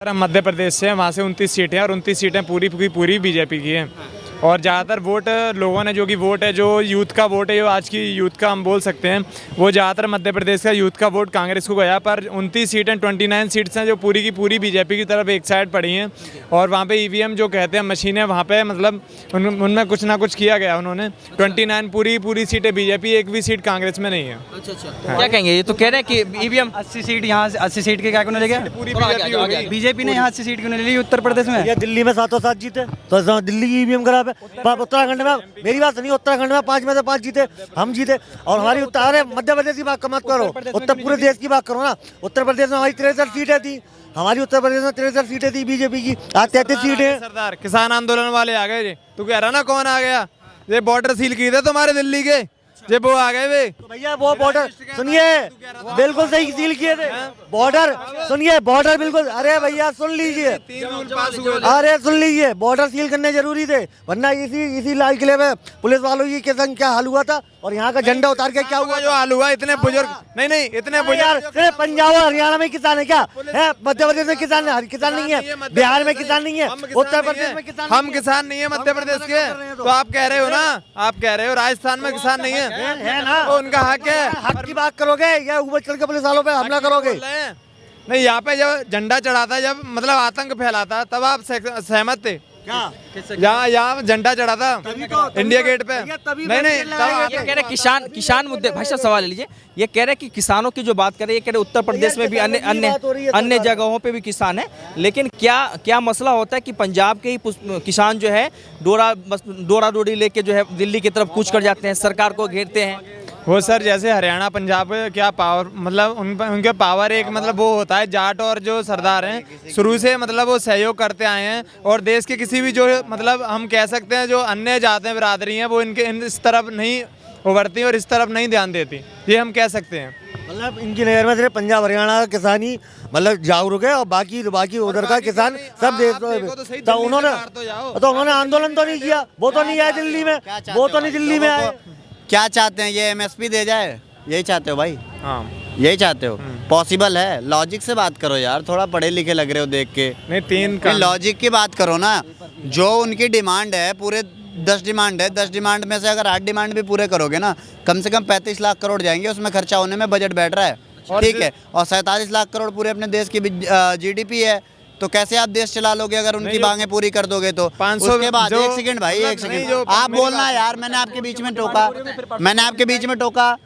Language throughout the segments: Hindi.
हम मध्य प्रदेश से हैं, वहाँ से 29 सीटें हैं और 29 सीटें पूरी की पूरी बीजेपी की हैं। और ज़्यादातर वोट लोगों ने जो कि वोट है, जो यूथ का वोट है, जो आज की यूथ का हम बोल सकते हैं, वो ज़्यादातर मध्य प्रदेश का यूथ का वोट कांग्रेस को गया। पर 29 सीटें 29 सीट्स हैं जो पूरी की पूरी बीजेपी की तरफ एक साइड पड़ी हैं। और वहाँ पे ईवीएम जो कहते हैं मशीनें, वहाँ पे मतलब उनमें कुछ ना कुछ किया गया उन्होंने। 29 पूरी सीटें बीजेपी, एक भी सीट कांग्रेस में नहीं है। अच्छा। क्या कहेंगे, ये तो कह रहे हैं कि ईवीएम 80 सीट यहाँ से 80 सीट के क्या क्यों ले गया? पूरी बीजेपी हो गई। बीजेपी ने यहाँ 80 सीट क्यों नहीं ली उत्तर प्रदेश में? ये दिल्ली में 7 जीते तो दिल्ली की ईवीएम खराब है। उत्तराखंड में, मेरी बात सुनिए, उत्तराखंड में 5 में से 5 जीते, हम जीते। और हमारी अरे मध्य प्रदेश की बात मत करो, उत्तर पूरे देश की बात करो ना। उत्तर प्रदेश में हमारी 63 सीटें थी, हमारी उत्तर प्रदेश में 63 सीटें थी बीजेपी की, आज 33 सीटें। सरदार किसान आंदोलन वाले आ गए। तू कह रहा ना कौन आ गया? ये बॉर्डर सील किए थे तुम्हारे दिल्ली के, ये वो आ गए वे। तो भैया वो बॉर्डर सुनिए, बिल्कुल सही सील किए थे बॉर्डर। सुनिए बॉर्डर बिल्कुल, अरे भैया सुन लीजिए, 3 रूल पास हुए थे। अरे सुन लीजिए, बॉर्डर सील करने जरूरी थे, वरना इसी लाल किले में पुलिस वालों की संग क्या हाल हुआ था और यहाँ का झंडा उतार के क्या हुआ जो हाल हुआ। इतने बुजुर्ग नहीं इतने बुजुर्ग सिर्फ पंजाब और हरियाणा में किसान है क्या है? मध्य प्रदेश में किसान नहीं है, बिहार में किसान नहीं है, उत्तर प्रदेश में किसान, हम किसान नहीं है मध्य प्रदेश के। तो आप कह रहे हो ना, आप कह रहे हो राजस्थान में किसान नहीं है ना? तो उनका हक है। हक की बात करोगे या ऊपर चढ़ के पुलिस वालों पे हमला करोगे? नहीं, यहाँ पे जब झंडा चढ़ाता, जब मतलब आतंक फैलाता, तब आप सहमत थे क्या? यहाँ झंडा चढ़ा था इंडिया गेट पे। नहीं ये कह रहे किसान मुद्दे, भाई साहब सवाल ले लीजिए। ये कह रहे कि किसानों की जो बात करें, ये कह रहे उत्तर प्रदेश में भी अन्य जगहों पे भी किसान है, लेकिन क्या मसला होता है कि पंजाब के ही किसान जो है डोरा डोरी लेके जो है दिल्ली की तरफ कूच कर जाते हैं, सरकार को घेरते हैं। वो सर जैसे हरियाणा पंजाब क्या पावर, मतलब उनके पावर एक मतलब वो होता है, जाट और जो सरदार हैं शुरू से मतलब वो सहयोग करते आए हैं। और देश के किसी भी जो मतलब हम कह सकते हैं जो अन्य जातें बिरादरी हैं, वो इस तरफ नहीं उभरती और इस तरफ नहीं ध्यान देती, ये हम कह सकते हैं। मतलब इनकी नज़र में सिर्फ पंजाब हरियाणा का किसान ही मतलब जागरूक है और बाकी उधर का किसान सब देश तो उन्होंने आंदोलन तो नहीं किया, वो तो नहीं आए दिल्ली में, वो तो नहीं दिल्ली में आए। क्या चाहते हैं, ये एमएसपी दे जाए, यही चाहते हो भाई? हाँ, यही चाहते हो? पॉसिबल है? लॉजिक से बात करो यार, थोड़ा पढ़े लिखे लग रहे हो देख के। नहीं 3 का लॉजिक की बात करो ना। जो उनकी डिमांड है, पूरे 10 डिमांड है, 10 डिमांड में से अगर 8 डिमांड भी पूरे करोगे ना, कम से कम 35 लाख करोड़ जाएंगे, उसमें खर्चा होने में बजट बैठ रहा है, ठीक है। और 47 लाख करोड़ पूरे अपने देश की जीडीपी है, तो कैसे आप देश चला लोगे अगर उनकी मांगे पूरी कर दोगे तो? 500 उसके बाद एक सेकंड भाई, एक सेकंड आप बोलना यार, मैंने आपके बीच में टोका,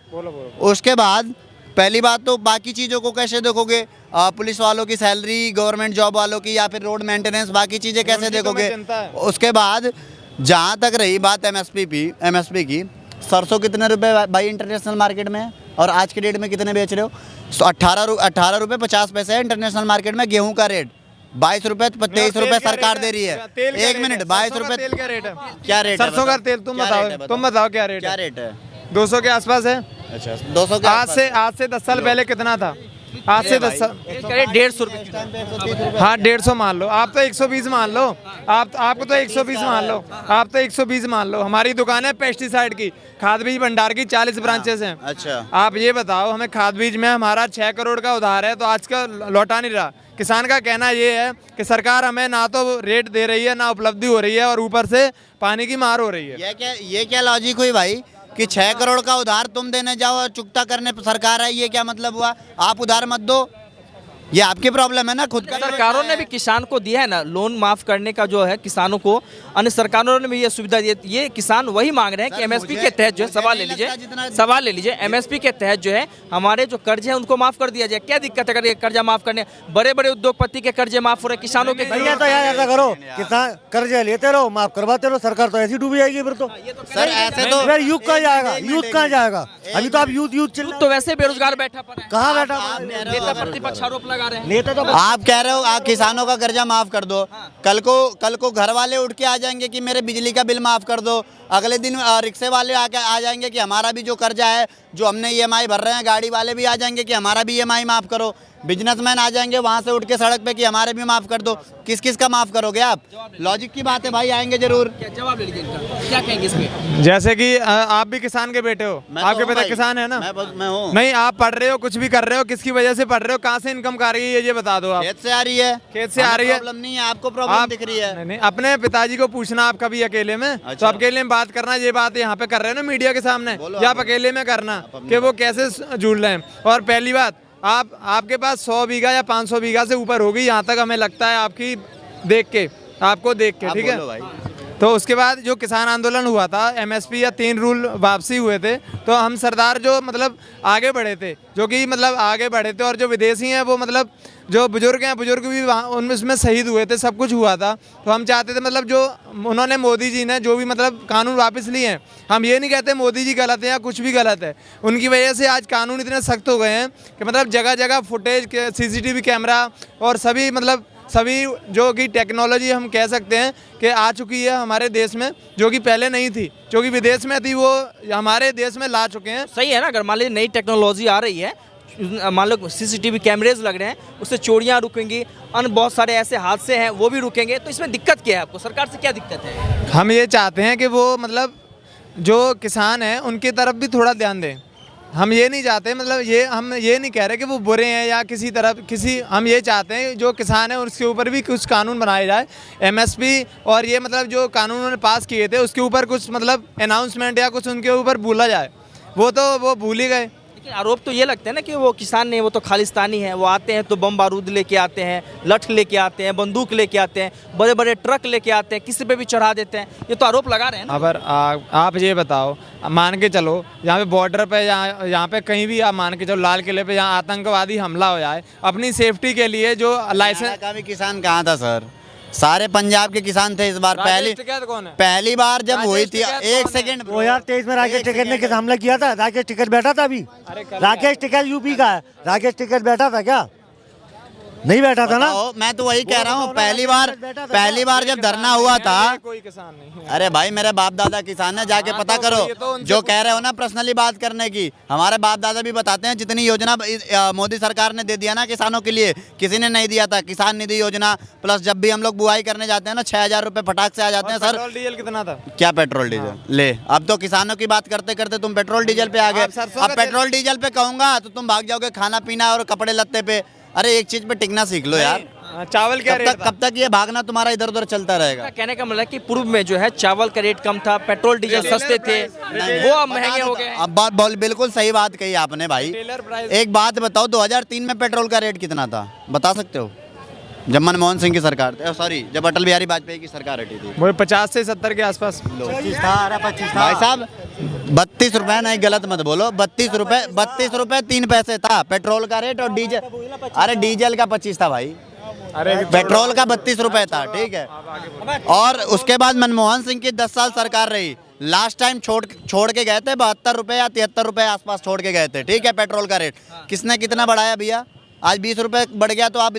उसके बाद पहली बात तो बाकी चीज़ों को कैसे देखोगे? पुलिस वालों की सैलरी, गवर्नमेंट जॉब वालों की, या फिर रोड मेंटेनेंस, बाकी चीज़ें कैसे देखोगे? उसके बाद जहाँ तक रही बात एमएसपी की, सरसों कितने रुपए भाई इंटरनेशनल मार्केट में है और आज के डेट में कितने बेच रहे हो? 18 रुपये 50 पैसे है इंटरनेशल मार्केट में गेहूं का रेट। 22 रुपये 23 रुपये सरकार दे रही है। 1 मिनट, 22 रुपये तेल का रेट है, क्या रेट है? सरसों का तेल तुम बताओ क्या रेट है? 200 के आसपास है। अच्छा, 200 के आज से 10 साल पहले कितना था? आज से 10 साल 150 रुपये। हाँ 150 मान लो, आप तो 120 मान लो, आपको तो 120 मान लो, आप तो 120 मान लो। हमारी दुकान है पेस्टिसाइड की, खाद बीज भंडार की, 40 ब्रांचेस हैं। अच्छा, आप ये बताओ, हमें खाद बीज में हमारा 6 करोड़ का उधार है, तो आज का लौटा नहीं रहा। किसान का कहना ये है कि सरकार हमें ना तो रेट दे रही है, ना उपलब्धि हो रही है, और ऊपर से पानी की मार हो रही है। ये क्या लॉजिक हुई भाई कि 6 करोड़ का उधार तुम देने जाओ और चुकता करने सरकार है? ये क्या मतलब हुआ? आप उधार मत दो, ये आपकी प्रॉब्लम है ना खुद का। सरकारों ने भी किसान को दिया है ना लोन माफ करने का, जो है किसानों को अन्य सरकारों ने भी ये सुविधा दी है। ये किसान वही मांग रहे हैं कि एमएसपी के तहत जो है, सवाल ले लीजिए एमएसपी के तहत जो है हमारे जो कर्ज है उनको माफ कर दिया जाए। क्या दिक्कत है अगर ये कर्जा माफ करने? बड़े उद्योगपति के कर्जे माफ हो रहे, किसानों के भैया तो यार ऐसा करो, किसान कर्जे लेते रहो, माफ करवाते रहो, सरकार तो ऐसी डूबी जाएगी फिर तो। सर ऐसे तो फिर यूथ कहाँ जाएगा? अभी तो आप यूथ तो वैसे बेरोजगार बैठा पड़ा है, कहाँ बैठा? नेता प्रतिपक्ष आरोप लगा रहे हैं। नेता तो आप कह रहे हो किसानों का कर्जा माफ कर दो, कल को घर वाले उठ के आ जाएंगे कि मेरे बिजली का बिल माफ कर दो, अगले दिन रिक्शे वाले आके आ जाएंगे कि हमारा भी जो कर्जा है, जो हमने ईएमआई भर रहे हैं, गाड़ी वाले भी आ जाएंगे कि हमारा भी ईएमआई माफ करो। बिजनेसमैन आ जाएंगे वहाँ से उठ के सड़क पे कि हमारे भी माफ़ कर दो। किस किस का माफ़ करोगे आप? लॉजिक की बात है भाई, आएंगे जरूर। क्या जवाब ले लीजिए इनका, क्या कहेंगे इसमें? जैसे कि आप भी किसान के बेटे हो, मैं तो आपके हूँ पिता भाई। किसान है ना? मैं हूँ। नहीं, आप पढ़ रहे हो, कुछ भी कर रहे हो, किसकी वजह से पढ़ रहे हो, कहाँ से इनकम आ रही है ये बता दो आप। खेत से आ रही है। खेत से आ रही है। प्रॉब्लम नहीं है, आपको प्रॉब्लम आप दिख रही है। नहीं, अपने पिताजी को पूछना आप कभी अकेले में, तो अकेले में बात करना, ये बात यहाँ पे कर रहे हो ना मीडिया के सामने, या आप अकेले में करना कि वो कैसे जुड़ रहे हैं। और पहली बात, आपके पास 100 बीघा या 500 बीघा से ऊपर होगी, यहाँ तक हमें लगता है आपकी देख के, आपको देख के, ठीक है। तो उसके बाद जो किसान आंदोलन हुआ था, एमएसपी या 3 रूल वापसी हुए थे, तो हम सरदार जो मतलब आगे बढ़े थे, जो कि मतलब आगे बढ़े थे, और जो विदेशी हैं वो मतलब जो बुजुर्ग हैं, बुजुर्ग भी वहाँ उनमें उसमें शहीद हुए थे, सब कुछ हुआ था। तो हम चाहते थे मतलब जो उन्होंने मोदी जी ने जो भी मतलब कानून वापस लिए हैं, हम ये नहीं कहते मोदी जी गलत है या कुछ भी गलत है, उनकी वजह से आज कानून इतने सख्त हो गए हैं कि मतलब जगह जगह फुटेज, CCTV कैमरा और सभी जो कि टेक्नोलॉजी हम कह सकते हैं कि आ चुकी है हमारे देश में, जो कि पहले नहीं थी, जो कि विदेश में थी, वो हमारे देश में ला चुके हैं। सही है ना, अगर मान लीजिए नई टेक्नोलॉजी आ रही है, मान लो CCTV कैमरेज लग रहे हैं, उससे चोरियां रुकेंगी, अन्य बहुत सारे ऐसे हादसे हैं वो भी रुकेंगे, तो इसमें दिक्कत क्या है आपको? सरकार से क्या दिक्कत है? हम ये चाहते हैं कि वो मतलब जो किसान हैं उनकी तरफ भी थोड़ा ध्यान दें। हम ये नहीं चाहते, मतलब हम ये नहीं कह रहे कि वो बुरे हैं या हम ये चाहते हैं जो किसान है उसके ऊपर भी कुछ कानून बनाए जाए। MSP और ये मतलब जो कानून उन्होंने पास किए थे उसके ऊपर कुछ मतलब अनाउंसमेंट या कुछ उनके ऊपर बोला जाए, वो भूल ही गए। लेकिन आरोप तो ये लगते हैं ना कि वो किसान नहीं, वो तो खालिस्तानी है, वो आते हैं तो बम बारूद लेके आते हैं, लठ लेके आते हैं, बंदूक लेके आते हैं, बड़े बड़े ट्रक लेके आते हैं, किसी पे भी चढ़ा देते हैं, ये तो आरोप लगा रहे हैं ना। अगर आप ये बताओ, मान के चलो यहाँ पे बॉर्डर पे यहाँ पे कहीं भी आप मान के चलो लाल किले पे यहाँ आतंकवादी हमला हो जाए, अपनी सेफ्टी के लिए जो लाइसेंस का भी किसान कहाँ था सर? सारे पंजाब के किसान थे इस बार। कौन है? पहली बार जब हुई थी, एक सेकंड, 2023 में राकेश टिकैत ने किस हमला किया था? राकेश टिकैत बैठा था अभी? राकेश टिकैत यूपी का है, राकेश टिकैत बैठा था क्या? नहीं बैठा था ना? मैं तो वही कह रहा हूँ, पहली बार जब धरना हुआ था, कोई किसान नहीं। अरे भाई मेरे बाप दादा किसान है, जाके पता करो। जो कह रहे हो ना पर्सनली बात करने की, हमारे बाप दादा भी बताते हैं जितनी योजना मोदी सरकार ने दे दिया ना किसानों के लिए, किसी ने नहीं दिया था। किसान निधि योजना, प्लस जब भी हम लोग बुआई करने जाते हैं ना 6000 रुपए फटाक से आ जाते हैं सर। पेट्रोल डीजल कितना था? क्या पेट्रोल डीजल ले, अब तो किसानों की बात करते करते तुम पेट्रोल डीजल पे आ गए। अब पेट्रोल डीजल पे कहूंगा तो तुम भाग जाओगे खाना पीना और कपड़े लत्ते पे। अरे एक चीज पे टिकना सीख लो यार। चावल क्या रेट था? कब तक ये भागना तुम्हारा इधर उधर चलता रहेगा? कहने का मतलब है कि पूर्व में जो है चावल का रेट कम था, पेट्रोल डीजल सस्ते थे, वो अब महंगे हो गए। अब बिल्कुल सही बात कही आपने भाई। एक बात बताओ, 2003 में पेट्रोल का रेट कितना था, बता सकते हो? जब मनमोहन सिंह की सरकार थी, सॉरी जब अटल बिहारी वाजपेयी की सरकार हटी थी, वो 50 से 70 के आसपास। 25 था। भाई साहब 32 रुपए, नहीं गलत मत बोलो, 32 रुपए 3 पैसे था पेट्रोल का रेट। और डीजल, अरे डीजल का 25 था भाई, अरे पेट्रोल का 32 रुपए था, ठीक है। और उसके बाद मनमोहन सिंह की 10 साल सरकार रही, लास्ट टाइम छोड़ के गए थे 72 रुपए या 73 रुपए आसपास छोड़ के गए थे, ठीक है पेट्रोल का रेट। किसने कितना बढ़ाया भैया? आज 20 रुपए बढ़ गया तो आप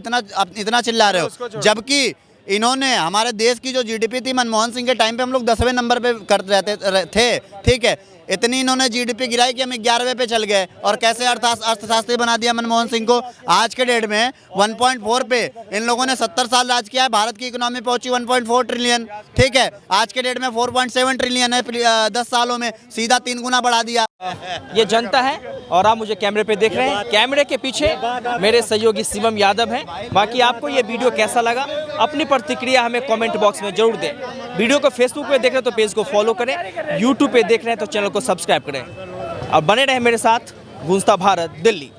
इतना चिल्ला रहे हो, जबकि इन्होंने हमारे देश की जो GDP थी मनमोहन सिंह के टाइम पे हम लोग 10वें नंबर पे रहते थे, ठीक है। इतनी इन्होंने GDP गिराई कि हम 11वें पे चल गए। और कैसे अर्थशास्त्री बना दिया मनमोहन सिंह को। आज के डेट में 1.4 पे इन लोगों ने 70 साल राज किया है, भारत की इकोनॉमी पहुंची 1.4 ट्रिलियन, ठीक है। आज के डेट में 4.7 ट्रिलियन है, 10 सालों में सीधा 3 गुना बढ़ा दिया। ये जनता है और आप मुझे कैमरे पे देख रहे हैं, कैमरे के पीछे मेरे सहयोगी शिवम यादव हैं। बाकी आपको ये वीडियो कैसा लगा, अपनी प्रतिक्रिया हमें कमेंट बॉक्स में जरूर दें। वीडियो को फेसबुक पे देख रहे हैं तो पेज को फॉलो करें, यूट्यूब पे देख रहे हैं तो चैनल को सब्सक्राइब करें और बने रहें मेरे साथ। गूंजता भारत, दिल्ली।